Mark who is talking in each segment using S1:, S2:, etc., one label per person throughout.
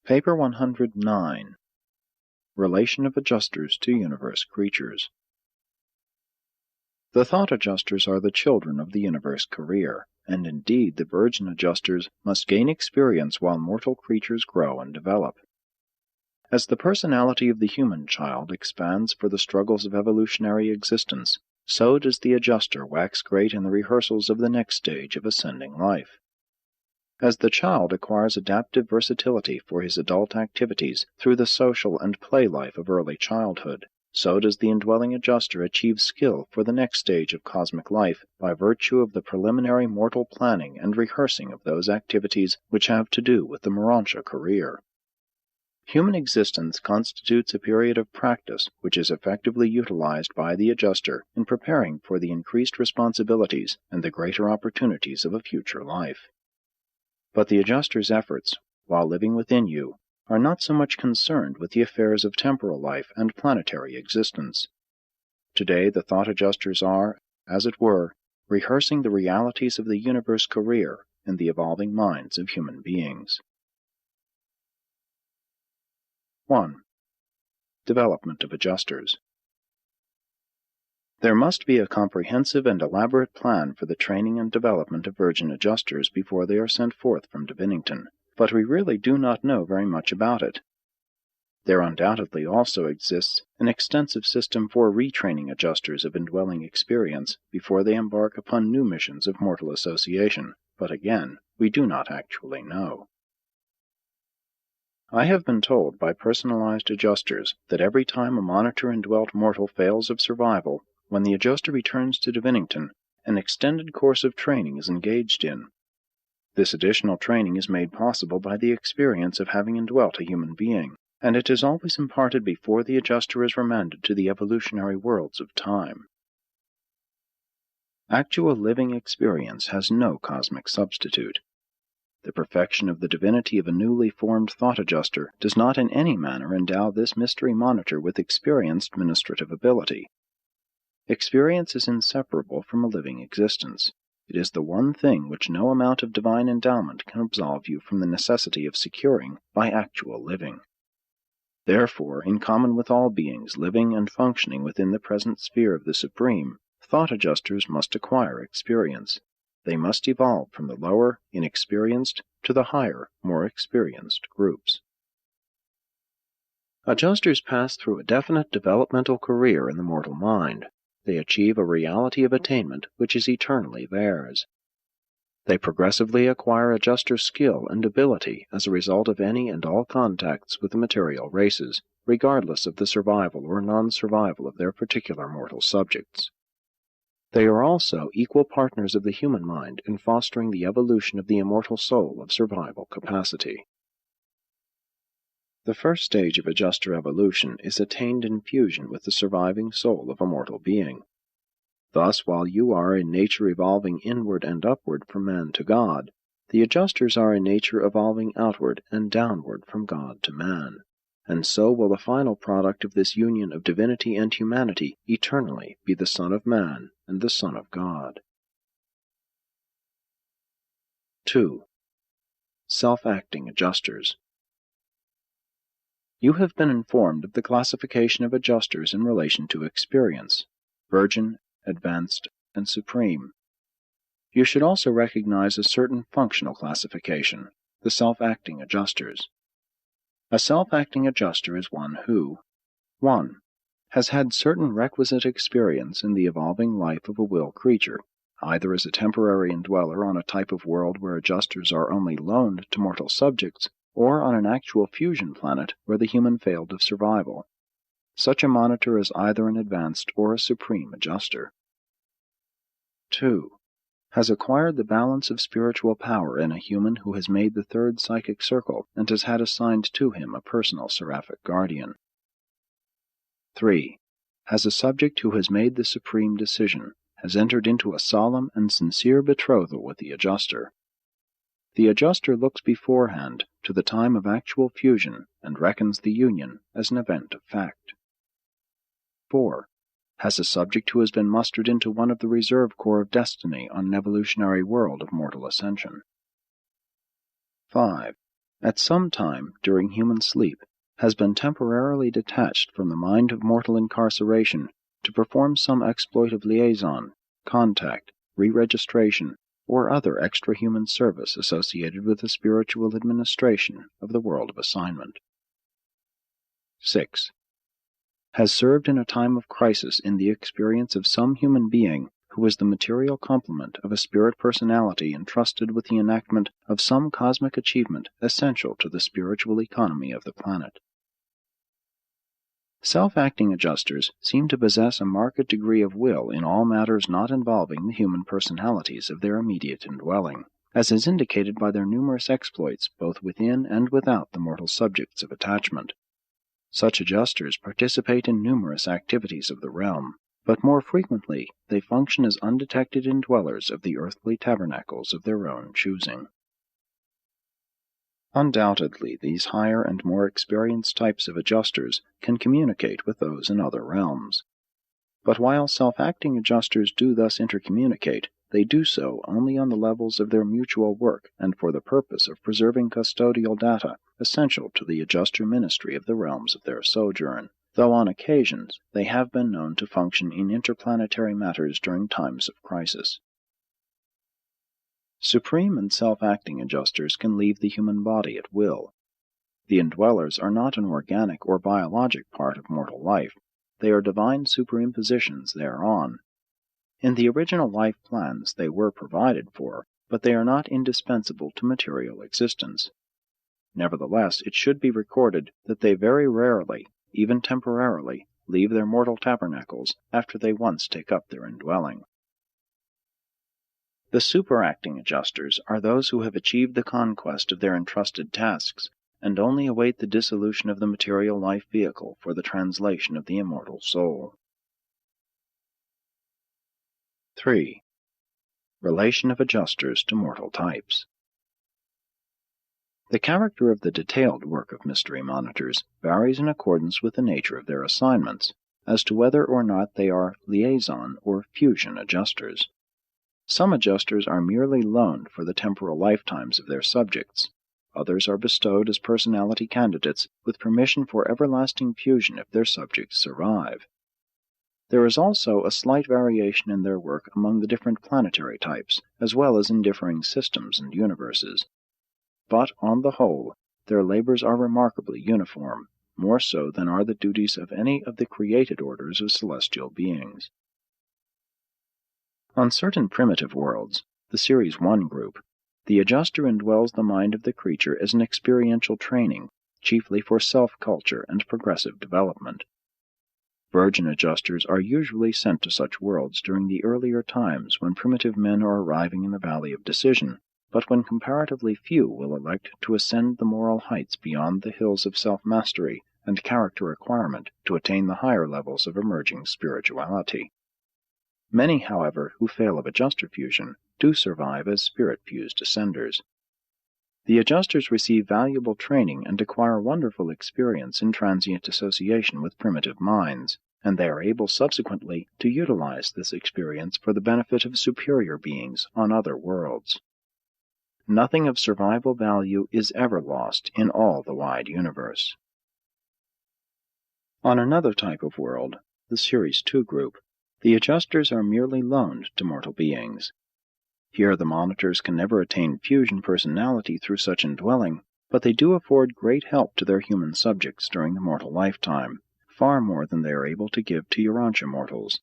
S1: Paper 109. Relation of Adjusters to Universe Creatures. The thought adjusters are the children of the universe career, and indeed the virgin adjusters must gain experience while mortal creatures grow and develop. As the personality of the human child expands for the struggles of evolutionary existence, so does the adjuster wax great in the rehearsals of the next stage of ascending life. As the child acquires adaptive versatility for his adult activities through the social and play life of early childhood, so does the indwelling adjuster achieve skill for the next stage of cosmic life by virtue of the preliminary mortal planning and rehearsing of those activities which have to do with the Morontia career. Human existence constitutes a period of practice which is effectively utilized by the adjuster in preparing for the increased responsibilities and the greater opportunities of a future life. But the adjuster's efforts, while living within you, are not so much concerned with the affairs of temporal life and planetary existence. Today the thought adjusters are, as it were, rehearsing the realities of the universe career in the evolving minds of human beings. 1. Development of adjusters. There must be a comprehensive and elaborate plan for the training and development of virgin adjusters before they are sent forth from Divinington, but we really do not know very much about it. There undoubtedly also exists an extensive system for retraining adjusters of indwelling experience before they embark upon new missions of mortal association, but again, we do not actually know. I have been told by personalized adjusters that every time a monitor-indwelt mortal fails of survival, when the adjuster returns to Divinington, an extended course of training is engaged in. This additional training is made possible by the experience of having indwelt a human being, and it is always imparted before the adjuster is remanded to the evolutionary worlds of time. Actual living experience has no cosmic substitute. The perfection of the divinity of a newly formed thought adjuster does not in any manner endow this mystery monitor with experienced ministrative ability. Experience is inseparable from a living existence. It is the one thing which no amount of divine endowment can absolve you from the necessity of securing by actual living. Therefore, in common with all beings living and functioning within the present sphere of the Supreme, thought adjusters must acquire experience. They must evolve from the lower, inexperienced, to the higher, more experienced groups. Adjusters pass through a definite developmental career in the mortal mind. They achieve a reality of attainment which is eternally theirs. They progressively acquire adjuster skill and ability as a result of any and all contacts with the material races, regardless of the survival or non-survival of their particular mortal subjects. They are also equal partners of the human mind in fostering the evolution of the immortal soul of survival capacity. The first stage of adjuster evolution is attained in fusion with the surviving soul of a mortal being. Thus, while you are in nature evolving inward and upward from man to God, the adjusters are in nature evolving outward and downward from God to man, and so will the final product of this union of divinity and humanity eternally be the Son of Man and the Son of God. 2. Self-acting adjusters. You have been informed of the classification of adjusters in relation to experience: virgin, advanced, and supreme. You should also recognize a certain functional classification, the self-acting adjusters. A self-acting adjuster is one who 1. Has had certain requisite experience in the evolving life of a will creature, either as a temporary indweller on a type of world where adjusters are only loaned to mortal subjects, or on an actual fusion planet where the human failed of survival. Such a monitor is either an advanced or a supreme adjuster. 2. Has acquired the balance of spiritual power in a human who has made the third psychic circle and has had assigned to him a personal seraphic guardian. 3. Has a subject who has made the supreme decision, has entered into a solemn and sincere betrothal with the adjuster. The adjuster looks beforehand to the time of actual fusion and reckons the union as an event of fact. 4. Has a subject who has been mustered into one of the reserve corps of destiny on an evolutionary world of mortal ascension. 5. at some time during human sleep, has been temporarily detached from the mind of mortal incarceration to perform some exploit of liaison, contact, re-registration, or other extra-human service associated with the spiritual administration of the world of assignment. 6. Has served in a time of crisis in the experience of some human being who is the material complement of a spirit personality entrusted with the enactment of some cosmic achievement essential to the spiritual economy of the planet. Self-acting adjusters seem to possess a marked degree of will in all matters not involving the human personalities of their immediate indwelling, as is indicated by their numerous exploits both within and without the mortal subjects of attachment. Such adjusters participate in numerous activities of the realm, but more frequently they function as undetected indwellers of the earthly tabernacles of their own choosing. Undoubtedly, these higher and more experienced types of adjusters can communicate with those in other realms. But while self-acting adjusters do thus intercommunicate, they do so only on the levels of their mutual work and for the purpose of preserving custodial data essential to the adjuster ministry of the realms of their sojourn, though on occasions they have been known to function in interplanetary matters during times of crisis. Supreme and self-acting adjusters can leave the human body at will. The indwellers are not an organic or biologic part of mortal life. They are divine superimpositions thereon. In the original life plans they were provided for, but they are not indispensable to material existence. Nevertheless, it should be recorded that they very rarely, even temporarily, leave their mortal tabernacles after they once take up their indwelling. The superacting adjusters are those who have achieved the conquest of their entrusted tasks, and only await the dissolution of the material life vehicle for the translation of the immortal soul. 3. Relation of adjusters to mortal types. The character of the detailed work of mystery monitors varies in accordance with the nature of their assignments, as to whether or not they are liaison or fusion adjusters. Some adjusters are merely loaned for the temporal lifetimes of their subjects. Others are bestowed as personality candidates with permission for everlasting fusion if their subjects survive. There is also a slight variation in their work among the different planetary types, as well as in differing systems and universes. But, on the whole, their labors are remarkably uniform, more so than are the duties of any of the created orders of celestial beings. On certain primitive worlds, the Series 1 group, the adjuster indwells the mind of the creature as an experiential training, chiefly for self-culture and progressive development. Virgin adjusters are usually sent to such worlds during the earlier times when primitive men are arriving in the Valley of Decision, but when comparatively few will elect to ascend the moral heights beyond the hills of self-mastery and character acquirement to attain the higher levels of emerging spirituality. Many, however, who fail of adjuster fusion do survive as spirit-fused ascenders. The adjusters receive valuable training and acquire wonderful experience in transient association with primitive minds, and they are able subsequently to utilize this experience for the benefit of superior beings on other worlds. Nothing of survival value is ever lost in all the wide universe. On another type of world, the Series 2 group, the adjusters are merely loaned to mortal beings. Here the monitors can never attain fusion personality through such indwelling, but they do afford great help to their human subjects during the mortal lifetime, far more than they are able to give to Urantia mortals.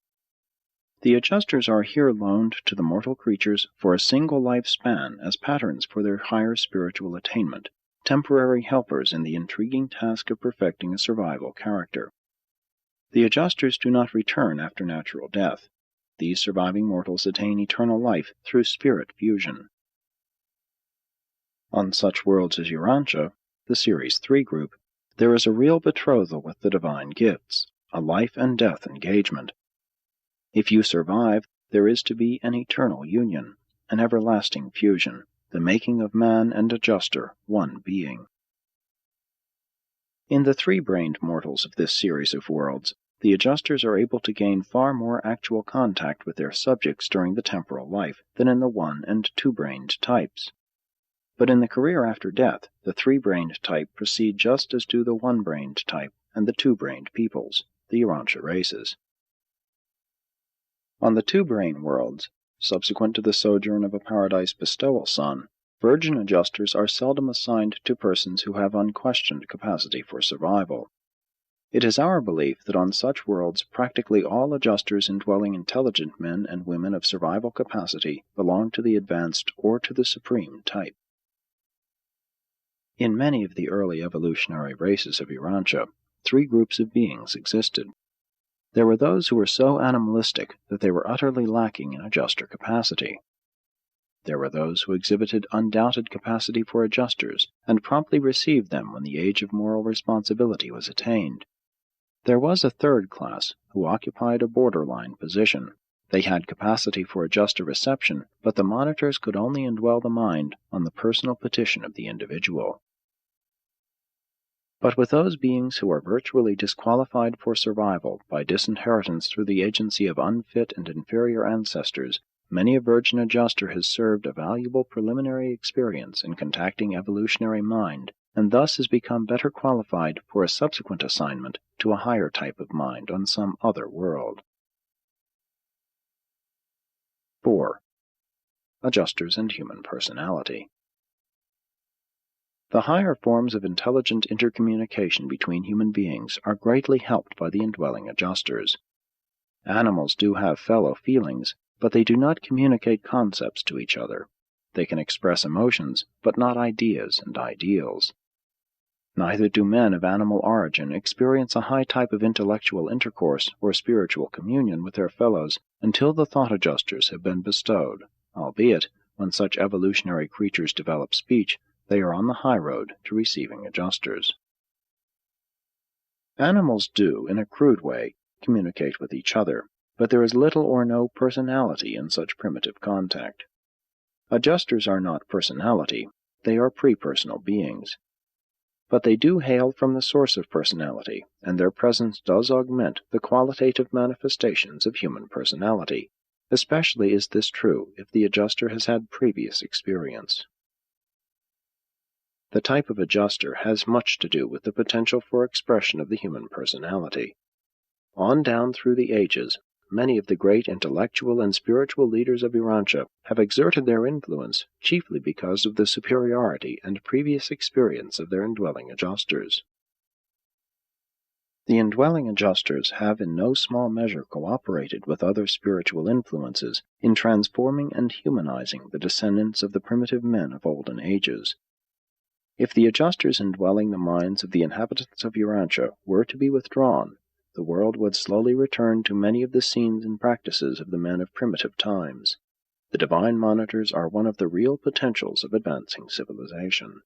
S1: The adjusters are here loaned to the mortal creatures for a single lifespan as patterns for their higher spiritual attainment, temporary helpers in the intriguing task of perfecting a survival character. The adjusters do not return after natural death. These surviving mortals attain eternal life through spirit fusion. On such worlds as Urantia, the Series 3 group, there is a real betrothal with the divine gifts, a life and death engagement. If you survive, there is to be an eternal union, an everlasting fusion, the making of man and adjuster one being. In the three-brained mortals of this series of worlds, the adjusters are able to gain far more actual contact with their subjects during the temporal life than in the one- and two-brained types. But in the career after death, the three-brained type proceed just as do the one-brained type and the two-brained peoples, the Urantia races. On the two-brain worlds, subsequent to the sojourn of a paradise bestowal son, virgin adjusters are seldom assigned to persons who have unquestioned capacity for survival. It is our belief that on such worlds practically all adjusters indwelling intelligent men and women of survival capacity belong to the advanced or to the supreme type. In many of the early evolutionary races of Urantia, three groups of beings existed. There were those who were so animalistic that they were utterly lacking in adjuster capacity. There were those who exhibited undoubted capacity for adjusters and promptly received them when the age of moral responsibility was attained. There was a third class who occupied a borderline position. They had capacity for adjuster reception, but the monitors could only indwell the mind on the personal petition of the individual. But with those beings who are virtually disqualified for survival by disinheritance through the agency of unfit and inferior ancestors, many a virgin adjuster has served a valuable preliminary experience in contacting evolutionary mind, and thus has become better qualified for a subsequent assignment to a higher type of mind on some other world. 4. Adjusters and human personality. The higher forms of intelligent intercommunication between human beings are greatly helped by the indwelling adjusters. Animals do have fellow feelings, but they do not communicate concepts to each other. They can express emotions, but not ideas and ideals. Neither do men of animal origin experience a high type of intellectual intercourse or spiritual communion with their fellows until the thought adjusters have been bestowed, albeit, when such evolutionary creatures develop speech, they are on the high road to receiving adjusters. Animals do, in a crude way, communicate with each other, but there is little or no personality in such primitive contact. Adjusters are not personality, they are pre-personal beings. But they do hail from the source of personality, and their presence does augment the qualitative manifestations of human personality. Especially is this true if the adjuster has had previous experience. The type of adjuster has much to do with the potential for expression of the human personality. On down through the ages, many of the great intellectual and spiritual leaders of Urantia have exerted their influence chiefly because of the superiority and previous experience of their indwelling adjusters. The indwelling adjusters have in no small measure cooperated with other spiritual influences in transforming and humanizing the descendants of the primitive men of olden ages. If the adjusters indwelling the minds of the inhabitants of Urantia were to be withdrawn, the world would slowly return to many of the scenes and practices of the men of primitive times. The divine monitors are one of the real potentials of advancing civilization.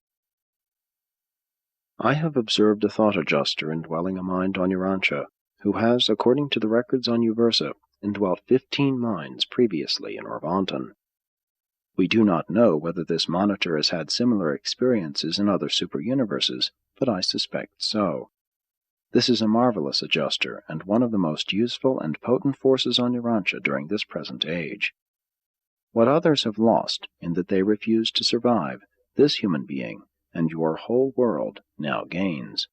S1: I have observed a thought adjuster indwelling a mind on Urantia, who has, according to the records on Uversa, indwelt 15 minds previously in Orvanton. We do not know whether this monitor has had similar experiences in other superuniverses, but I suspect so. This is a marvelous adjuster, and one of the most useful and potent forces on Urantia during this present age. What others have lost, in that they refused to survive, this human being, and your whole world, now gains.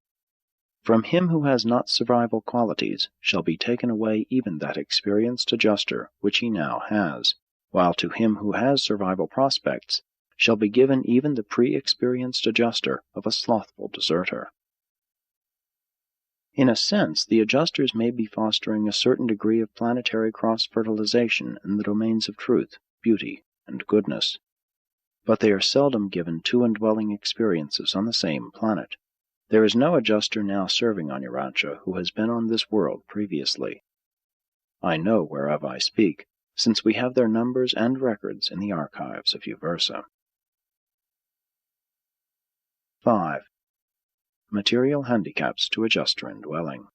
S1: From him who has not survival qualities shall be taken away even that experienced adjuster which he now has, while to him who has survival prospects shall be given even the pre-experienced adjuster of a slothful deserter. In a sense, the adjusters may be fostering a certain degree of planetary cross-fertilization in the domains of truth, beauty, and goodness. But they are seldom given two indwelling experiences on the same planet. There is no adjuster now serving on Urantia who has been on this world previously. I know whereof I speak, since we have their numbers and records in the archives of Uversa. 5. Material handicaps to adjuster indwelling.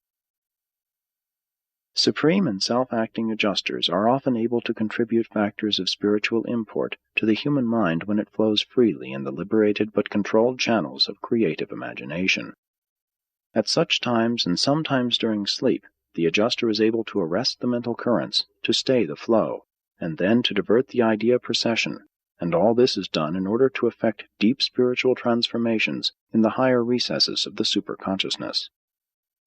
S1: Supreme and self-acting adjusters are often able to contribute factors of spiritual import to the human mind when it flows freely in the liberated but controlled channels of creative imagination. At such times, and sometimes during sleep, the adjuster is able to arrest the mental currents, to stay the flow, and then to divert the idea procession, and all this is done in order to effect deep spiritual transformations in the higher recesses of the superconsciousness.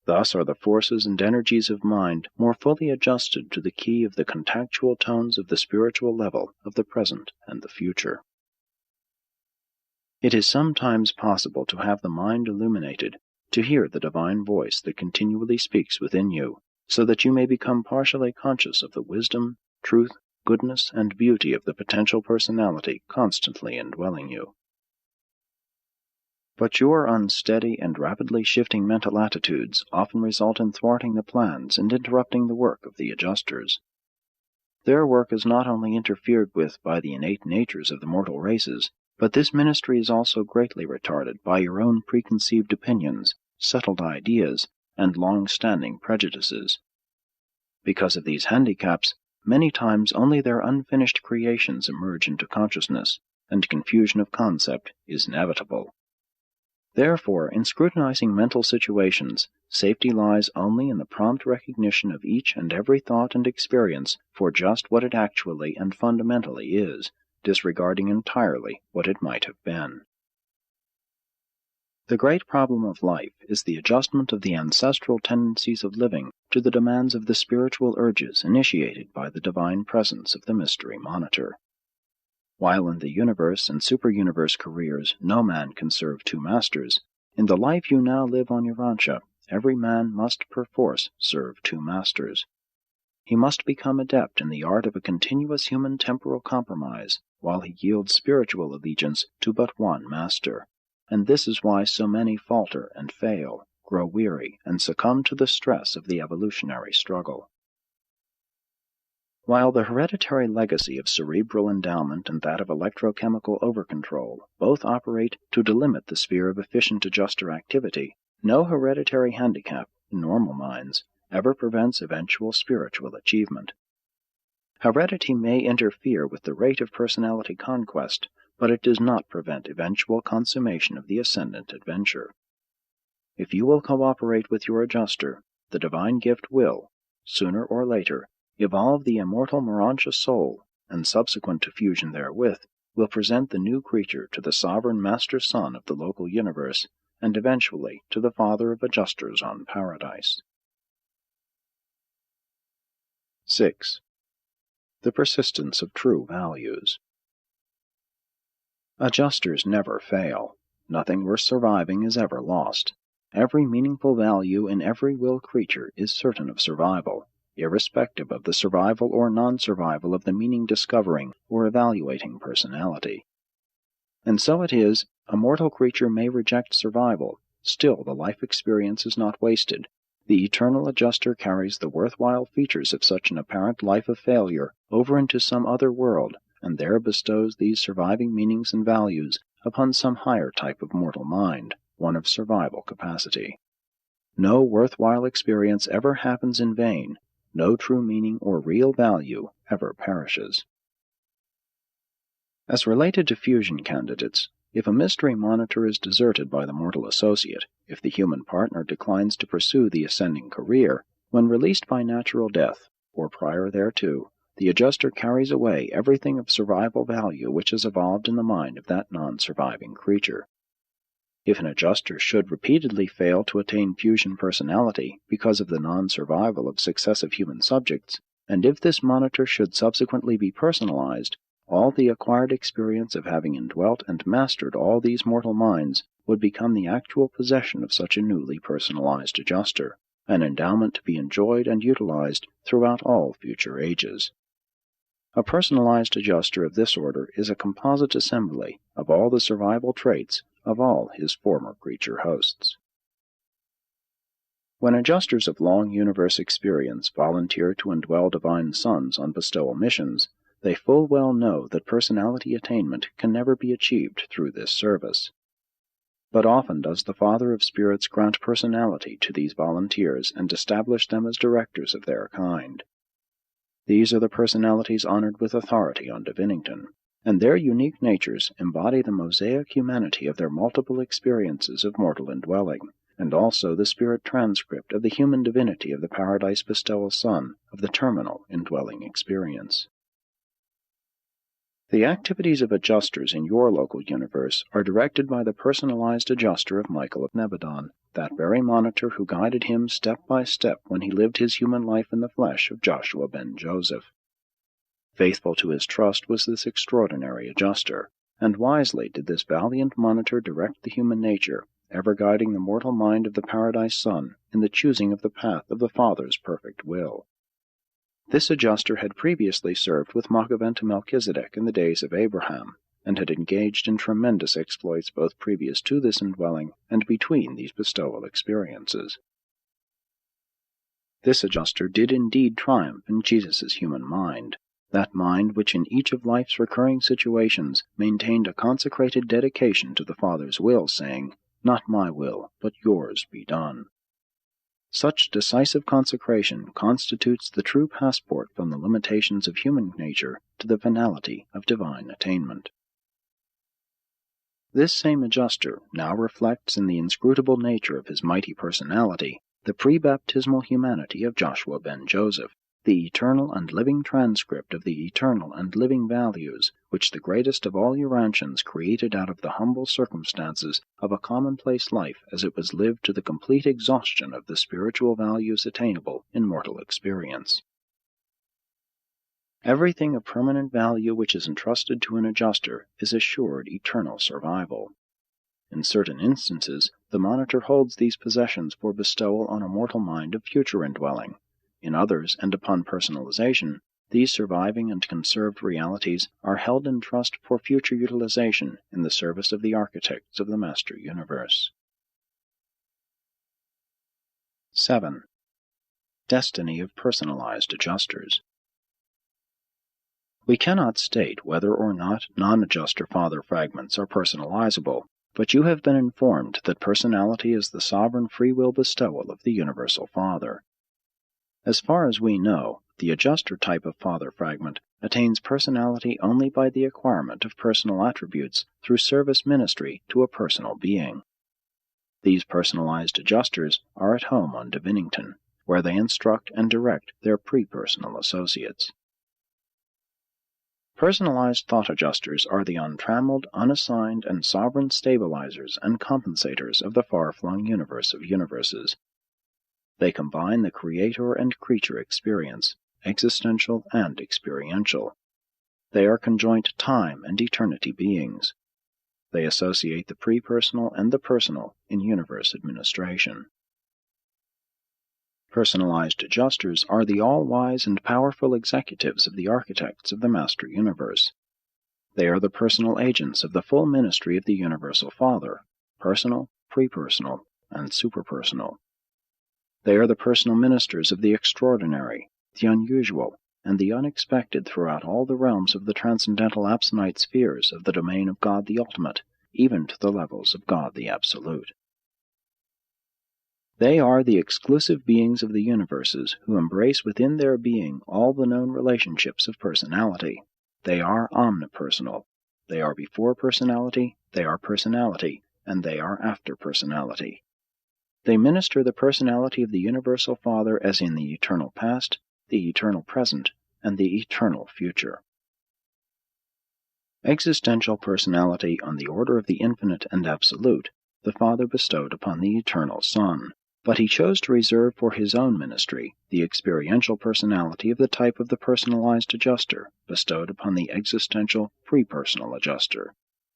S1: Thus are the forces and energies of mind more fully adjusted to the key of the contactual tones of the spiritual level of the present and the future. It is sometimes possible to have the mind illuminated, to hear the divine voice that continually speaks within you, so that you may become partially conscious of the wisdom, truth, goodness, and beauty of the potential personality constantly indwelling you. But your unsteady and rapidly shifting mental attitudes often result in thwarting the plans and interrupting the work of the adjusters. Their work is not only interfered with by the innate natures of the mortal races, but this ministry is also greatly retarded by your own preconceived opinions, settled ideas, and long-standing prejudices. Because of these handicaps, many times only their unfinished creations emerge into consciousness, and confusion of concept is inevitable. Therefore, in scrutinizing mental situations, safety lies only in the prompt recognition of each and every thought and experience for just what it actually and fundamentally is, disregarding entirely what it might have been. The great problem of life is the adjustment of the ancestral tendencies of living to the demands of the spiritual urges initiated by the divine presence of the mystery monitor. While in the universe and super-universe careers no man can serve two masters, in the life you now live on Urantia, every man must perforce serve two masters. He must become adept in the art of a continuous human temporal compromise, while he yields spiritual allegiance to but one master. And this is why so many falter and fail, grow weary, and succumb to the stress of the evolutionary struggle. While the hereditary legacy of cerebral endowment and that of electrochemical overcontrol both operate to delimit the sphere of efficient adjuster activity, no hereditary handicap, in normal minds, ever prevents eventual spiritual achievement. Heredity may interfere with the rate of personality conquest, but it does not prevent eventual consummation of the ascendant adventure. If you will cooperate with your adjuster, the divine gift will, sooner or later, evolve the immortal Morantia soul, and subsequent to fusion therewith, will present the new creature to the sovereign master son of the local universe, and eventually to the father of adjusters on Paradise. 6. The persistence of true values. Adjusters never fail. Nothing worth surviving is ever lost. Every meaningful value in every will creature is certain of survival, irrespective of the survival or non-survival of the meaning-discovering or evaluating personality. And so it is, a mortal creature may reject survival, still the life experience is not wasted. The eternal adjuster carries the worthwhile features of such an apparent life of failure over into some other world, and there bestows these surviving meanings and values upon some higher type of mortal mind, one of survival capacity. No worthwhile experience ever happens in vain. No true meaning or real value ever perishes. As related to fusion candidates, if a mystery monitor is deserted by the mortal associate, if the human partner declines to pursue the ascending career, when released by natural death, or prior thereto, the adjuster carries away everything of survival value which has evolved in the mind of that non-surviving creature. If an adjuster should repeatedly fail to attain fusion personality because of the non-survival of successive human subjects, and if this monitor should subsequently be personalized, all the acquired experience of having indwelt and mastered all these mortal minds would become the actual possession of such a newly personalized adjuster, an endowment to be enjoyed and utilized throughout all future ages. A personalized adjuster of this order is a composite assembly of all the survival traits of all his former creature hosts. When adjusters of long universe experience volunteer to indwell divine sons on bestowal missions, they full well know that personality attainment can never be achieved through this service. But often does the Father of Spirits grant personality to these volunteers and establish them as directors of their kind. These are the personalities honored with authority on Divinington, and their unique natures embody the mosaic humanity of their multiple experiences of mortal indwelling, and also the spirit transcript of the human divinity of the Paradise Bestowal Son of the terminal indwelling experience. The activities of adjusters in your local universe are directed by the personalized adjuster of Michael of Nebadon, that very monitor who guided him step by step when he lived his human life in the flesh of Joshua ben Joseph. Faithful to his trust was this extraordinary adjuster, and wisely did this valiant monitor direct the human nature, ever guiding the mortal mind of the Paradise Son in the choosing of the path of the Father's perfect will. This adjuster had previously served with Machaventa Melchizedek in the days of Abraham, and had engaged in tremendous exploits both previous to this indwelling and between these bestowal experiences. This adjuster did indeed triumph in Jesus' human mind, that mind which in each of life's recurring situations maintained a consecrated dedication to the Father's will, saying, "Not my will, but yours be done." Such decisive consecration constitutes the true passport from the limitations of human nature to the finality of divine attainment. This same adjuster now reflects in the inscrutable nature of his mighty personality the pre-baptismal humanity of Joshua ben Joseph, the eternal and living transcript of the eternal and living values which the greatest of all Urantians created out of the humble circumstances of a commonplace life as it was lived to the complete exhaustion of the spiritual values attainable in mortal experience. Everything of permanent value which is entrusted to an adjuster is assured eternal survival. In certain instances, the monitor holds these possessions for bestowal on a mortal mind of future indwelling. In others, and upon personalization, these surviving and conserved realities are held in trust for future utilization in the service of the architects of the Master Universe. 7. Destiny of personalized adjusters. We cannot state whether or not non-adjuster father fragments are personalizable, but you have been informed that personality is the sovereign free will bestowal of the Universal Father. As far as we know, the adjuster type of father fragment attains personality only by the acquirement of personal attributes through service ministry to a personal being. These personalized adjusters are at home on Divinington, where they instruct and direct their pre-personal associates. Personalized thought adjusters are the untrammeled, unassigned, and sovereign stabilizers and compensators of the far-flung universe of universes. They combine the creator and creature experience, existential and experiential. They are conjoint time and eternity beings. They associate the pre-personal and the personal in universe administration. Personalized adjusters are the all-wise and powerful executives of the architects of the Master Universe. They are the personal agents of the full ministry of the Universal Father, personal, pre-personal, and superpersonal. They are the personal ministers of the extraordinary, the unusual, and the unexpected throughout all the realms of the transcendental absonite spheres of the domain of God the Ultimate, even to the levels of God the Absolute. They are the exclusive beings of the universes who embrace within their being all the known relationships of personality. They are omnipersonal. They are before personality, they are personality, and they are after personality. They minister the personality of the Universal Father as in the eternal past, the eternal present, and the eternal future. Existential personality on the order of the infinite and absolute, the Father bestowed upon the eternal Son, but he chose to reserve for his own ministry the experiential personality of the type of the personalized adjuster bestowed upon the existential pre-personal adjuster,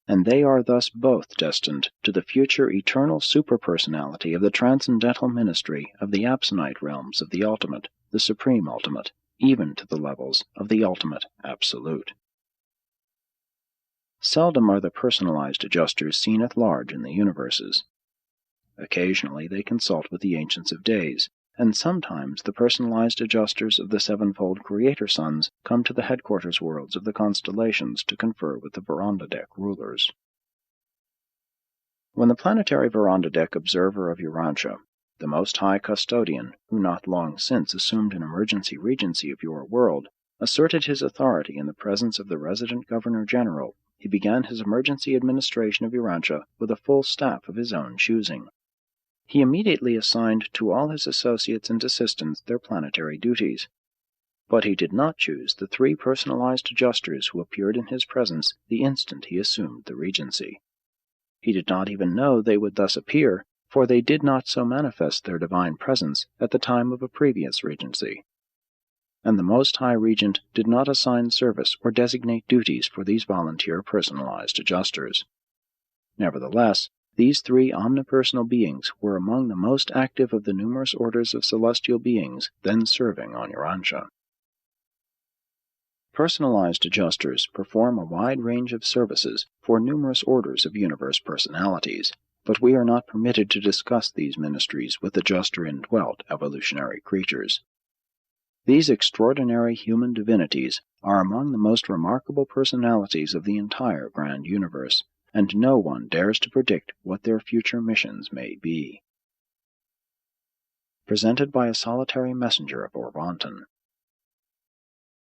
S1: and they are thus both destined to the future eternal superpersonality of the transcendental ministry of the absonite realms of the ultimate, the supreme ultimate, even to the levels of the ultimate absolute. Seldom are the personalized adjusters seen at large in the universes. Occasionally they consult with the Ancients of Days, and sometimes the personalized adjusters of the sevenfold Creator Sons come to the headquarters worlds of the constellations to confer with the Verandadek rulers. When the planetary Verandadek observer of Urantia, the Most High Custodian, who not long since assumed an emergency regency of your world, asserted his authority in the presence of the resident Governor-General, he began his emergency administration of Urantia with a full staff of his own choosing. He immediately assigned to all his associates and assistants their planetary duties. But he did not choose the 3 personalized adjusters who appeared in his presence the instant he assumed the regency. He did not even know they would thus appear, for they did not so manifest their divine presence at the time of a previous regency. And the Most High Regent did not assign service or designate duties for these volunteer personalized adjusters. Nevertheless, these 3 omnipersonal beings were among the most active of the numerous orders of celestial beings then serving on Urantia. Personalized adjusters perform a wide range of services for numerous orders of universe personalities, but we are not permitted to discuss these ministries with adjuster-indwelt evolutionary creatures. These extraordinary human divinities are among the most remarkable personalities of the entire grand universe, and no one dares to predict what their future missions may be. Presented by a solitary messenger of Orvonton.